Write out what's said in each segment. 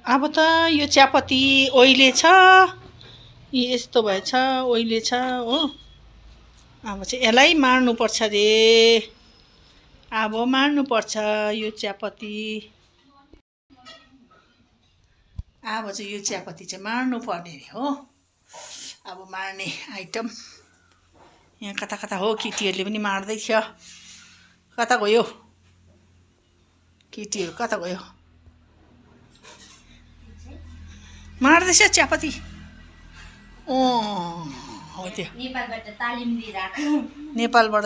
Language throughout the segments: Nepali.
अब त यो चियापत्ती ओइले छ, यस्तो भएछ, ओइले छ हो। अब चाहिँ यसलाई मार्नुपर्छ रे, अब मार्नुपर्छ यो चियापत्ती। अब चाहिँ यो चियापत्ती चाहिँ मार्नु पर्ने रे हो। अब मार्ने आइटम यहाँ कता कता हो, केटीहरूले पनि मार्दै थियो। कता गयो केटीहरू, कता गयो? मार्दैछ चियापत्ती। हो त्यो नेपालबाट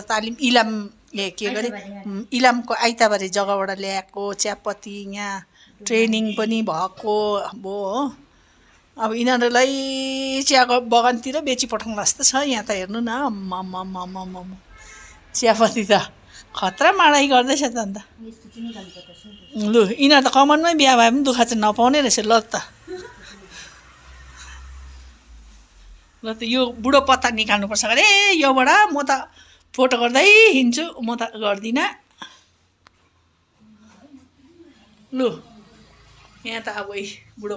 तालिम इलामले के गरे, इलामको आइतबारे जग्गाबाट ल्याएको चियापत्ती, यहाँ ट्रेनिङ पनि भएको अब हो। अब यिनीहरूलाई चिया बगानतिर बेचिपठाउँला जस्तो छ। यहाँ त हेर्नु न, चियापत्ती त खतरा माडाइ गर्दैछ त। अन्त लु यिनीहरू त कमानमै बिहा भए पनि दुःख चाहिँ नपाउने रहेछ। ल त यो बुढो पत्ता निकाल्नुपर्छ अरे योबाट। म त फोटो गर्दै हिँड्छु, म त गर्दिनँ। लु यहाँ त अब बुढो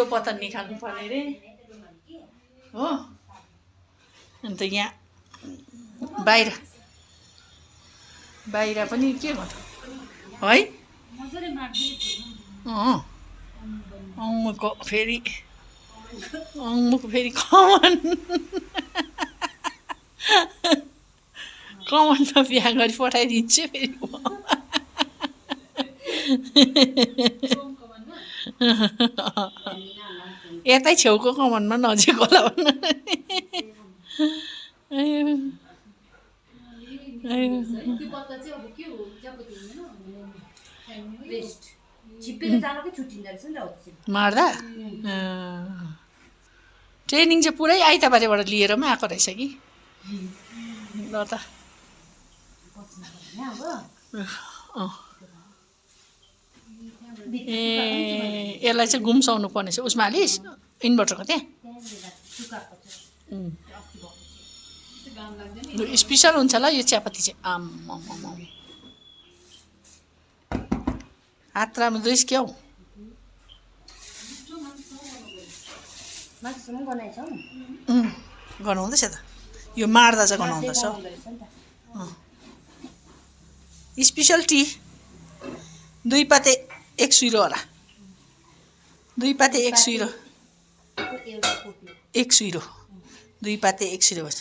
पत्ता निकाल्नु पर्ने रे हो। अन्त यहाँ बाहिर पनि के गर्नु है। अङ्मुको फेरि कमानमा बिहा गरी पठाइदिन्छु फेरि। यतै छेउको कमानमा नजिक होला भन्नु। मार्दा ट्रेनिङ चाहिँ पुरै आइतबारेबाट लिएर पनि आएको रहेछ कि। ल त ए यसलाई चाहिँ गुम्साउनु पर्ने छ उसमा हालिस् इन्भर्टरको त्यहाँ। स्पेसल हुन्छ ल यो चियापत्ती चाहिँ। हात राम्रो दुइस क्या हौ। गनाउँदैछ त यो, मार्दा चाहिँ गनाउँदैछ। स्पेसल टी 2 पाते 1 सुइरो होला। 2 पाते 1 सुइरो 2 पाते 1 सुइरो भन्छ।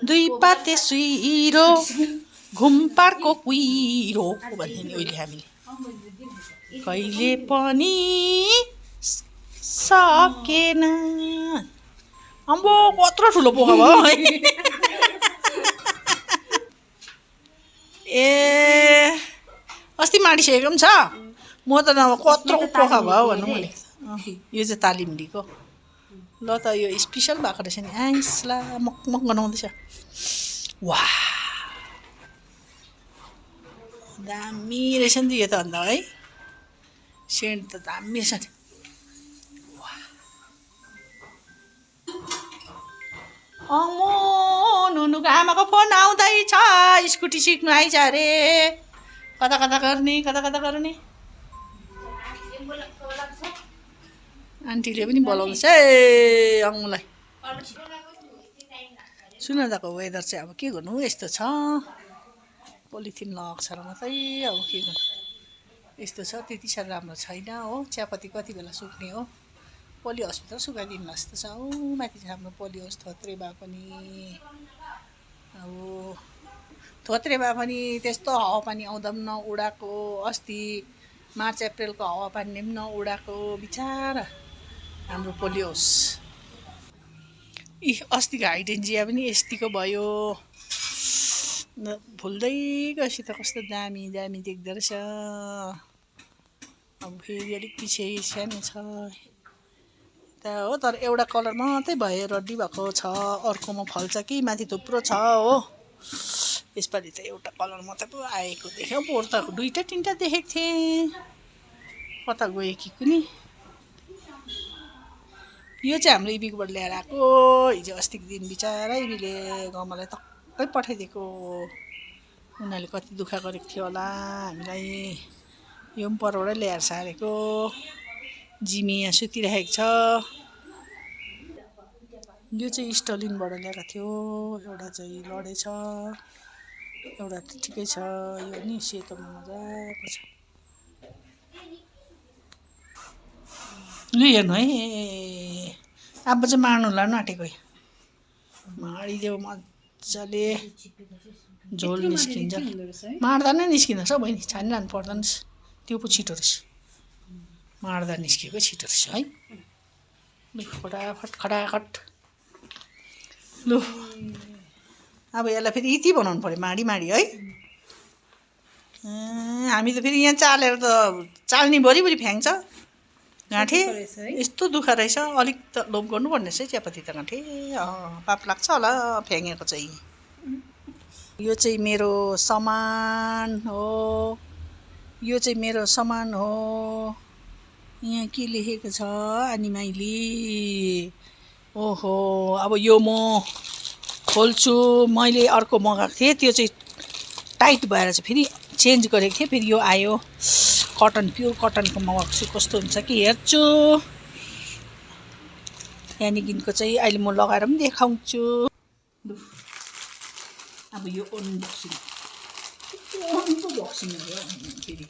2 पाते सुइरो घुमपारको कुइरो भन्ने नि उहिले हामीले। कहिले पनि सकेन। अम्बो कत्रो ठुलो पोखा भयो ए अस्ति माडिसकेको पनि छ। म त नभए कत्रो पोखा भयो भन्नु मैले। यो चाहिँ तालिमडीको। ल त यो स्पेसल भएको रहेछ नि। आइसला मकमक गनाउँदैछ। वाह दामी रहेछ नि त यो त। अन्त है सेन्ट त दामी रहेछ नि। अमो नुनुको आमाको फोन आउँदैछ, स्कुटी सिक्नु आइज अरे। कता कता गर्ने आन्टीले पनि बोलाउँदैछ ए अङ्मुलाई। सुनादाको वेदर चाहिँ अब के गर्नु यस्तो छ। पोलिथिन लग्छ र मात्रै अब के गर्नु यस्तो छ। त्यति साह्रो राम्रो छैन हो। चियापत्ती कति बेला सुक्ने हो। पोलियो हस्पिटल सुकाइदिनु जस्तो छ हौ। माथि चाहिँ हाम्रो पोलियो हाउस थोत्रे भए पनि अब थोत्रे भए पनि त्यस्तो हावापानी आउँदा पनि नउडाएको। अस्ति मार्च अप्रिलको हावापानीले पनि नउडाएको बिचारा हाम्रो पोलियो हाउस। अस्तिको हाइडेन्जिया पनि यतिको भयो। भुल्दै गएपछि त कस्तो दामी देख्दो रहेछ। अब फेरि अलिक पछि सानो छ हो। तर एउटा कलर मात्रै भयो, रड्डी भएको छ। अर्कोमा फल्छ कि माथि थुप्रो छ हो। यसपालि त एउटा कलर मात्रै पो आएको देख्यो। पोहोर त 2-3टा देखेको थिएँ। कता गयो कि कुनी। यो चाहिँ हाम्रो इबीकोबाट ल्याएर आएको। हिजो अस्तिको दिन बिचारा इबीले गमलाई टक्कै पठाइदिएको। उनीहरूले कति दुःख गरेको थियो होला हामीलाई। यो पनि परबाटै ल्याएर सारेको। जिमी यहाँ सुतिरहेको छ। यो चाहिँ स्टलिनबाट ल्याएको थियो, एउटा चाहिँ लडेछ, एउटा त ठिकै छ। यो नि सेतोमा मजाको छ। लु हेर्नु है, अब चाहिँ मार्नु लानु आँटेको, माडिदेऊ मजाले, झोल निस्किन्छ। मार्दा नै निस्किँदो रहेछ हौ बहिनी, छानिरहनु पर्दैन, त्यो पो छिटो रहेछ, मार्दा निस्केको छिटो रहेछ है। लु फटाफट खटाखट। लु अब यसलाई फेरि इति बनाउनु पऱ्यो, माडी माडी है। हामी त फेरि यहाँ चालेर त चाल्नी भरिभरि फ्याङ्छ गाँठे। यस्तो दुःख रहेछ, अलिक त लोभ गर्नुपर्ने रहेछ है चियापत्ती त गाँठे। पाप लाग्छ होला फ्याँगेको चाहिँ। यो चाहिँ मेरो सामान हो, यो चाहिँ मेरो सामान हो। यहाँ के लेखेको छ आनीमाइली? ओहो, अब यो म खोल्छु। मैले अर्को मगाएको थिएँ, त्यो चाहिँ टाइट भएर चाहिँ फेरि चेन्ज गरेको थिएँ, फेरि यो आयो कटन, प्योर कटनको मगाएको छु। कस्तो हुन्छ कि हेर्छु। यानिकिनको चाहिँ अहिले म लगाएर पनि देखाउँछु। लु अब यो अनबक्सिङ, बक्सिङ हो फेरि,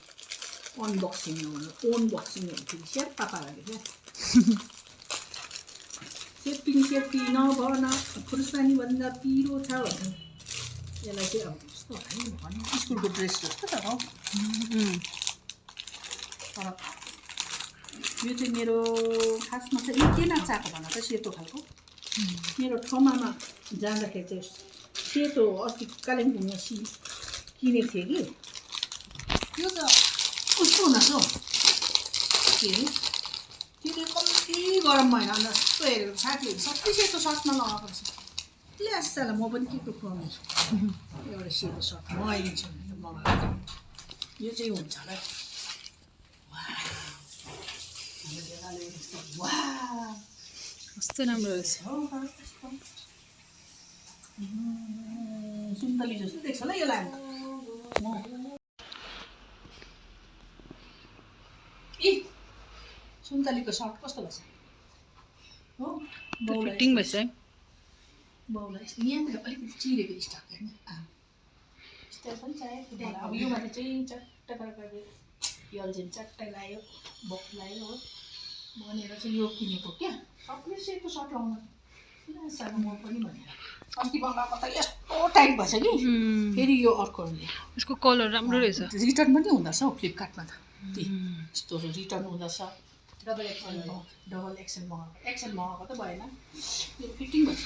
अनबक्सिङ हो, अनबक्सिङ हो फेरि स्याप्पा पाराले क्या। सेफ्टी नभन खुर्सानी भन्दा पिरो छ भन्नु। यसलाई चाहिँ अब कस्तो भन्नु, स्कुलको ड्रेस जस्तो त हो। तर यो चाहिँ मेरो खासमा चाहिँ यो के नचाएको भन त, सेतो खालको। मेरो ठाउँमा जाँदाखेरि चाहिँ सेतो अस्ति कालिम्पोङमा किनेको थिएँ कि, त्यो त कस्तो हुँदोरहेछ हौ, के अरे त्यो चाहिँ कम्ती गरम भएन। अन्त यस्तो हेरेको साथीहरू सबै सेतो सर्टमा लगाएको रहेछ। ल्यासाला म पनि के को खुवाउने छु, एउटा सेतो सर्ट मगाइदिन्छु भनेर मगाएको। यो चाहिँ हुन्छ होला। कस्तो राम्रो रहेछ, सुन्तली जस्तो देख्छ होला यसलाई। ए सुन्तलीको सर्ट कस्तो लाग्छ हो? फिटिङ भएछ है। बाउलाई यहाँनिर अलिकति चिरेको स्टाफ होइन, स्टाइल पनि चाहिएको थियो मलाई। अब यो माथि चाहिँ चट्ट गरेर यल्जिन चट्टै लायो, बक लायो हो भनेर चाहिँ यो किनेको क्या। सबले सेतो सर्ट लाउनु सानो म पनि भनेर। अस्ति मगाएको त यस्तो टाइट भएछ कि, फेरि यो अर्को यसको कलर राम्रो रहेछ। रिटर्न पनि हुँदो रहेछ हौ फ्लिपकार्टमा त। यस्तो रिटर्न हुँदो रहेछ। डबल एक्सेल मगाएको, एक्सेल मगाएको त भएन, यो फिटिङ भएछ।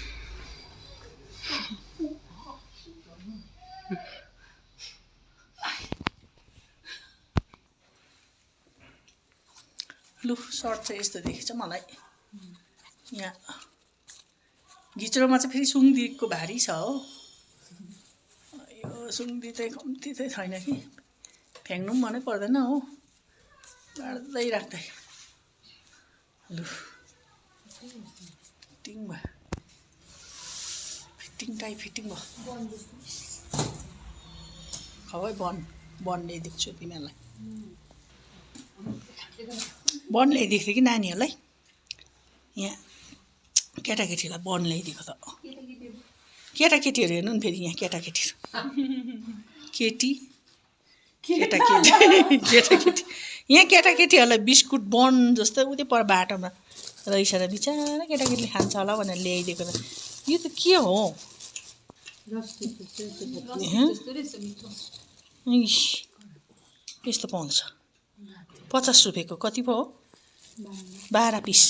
लु सर्ट चाहिँ यस्तो देखेछ मलाई। यहाँ घिच्रोमा चाहिँ फेरि सुङदिको भारी छ हो। यो सुङदी चाहिँ कम्ती चाहिँ छैन कि, फ्याँक्नु पनि मनै पर्दैन हो, गाड्दै राख्दै। लु फिटिङ भयो, फिटिङ टाइट फिटिङ भयो। खबै बन ल्याइदिएको छु तिमीहरूलाई, बन ल्याइदिएको थिएँ कि नानीहरूलाई। यहाँ केटाकेटीलाई बन ल्याइदिएको त। केटाकेटीहरू हेर्नु नि फेरि यहाँ केटाकेटीहरू, केटाकेटी यहाँ केटाकेटीहरूलाई बिस्कुट बन जस्तो उतै पर बाटोमा रहेछ र बिचरा केटाकेटीले खान्छ होला भनेर ल्याइदिएको त। यो त के हो? यस्तो पाउँछ 50 रुपियाँको। कति पो हो? 12 पिस,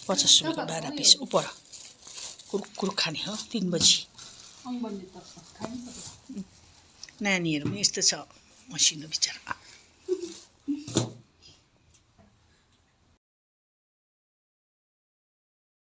50 रुपियाँको 12 पिस। उपर कुरुक खाने हो 3 बजी। नानीहरूमा यस्तो छ मसिनो बिचरा।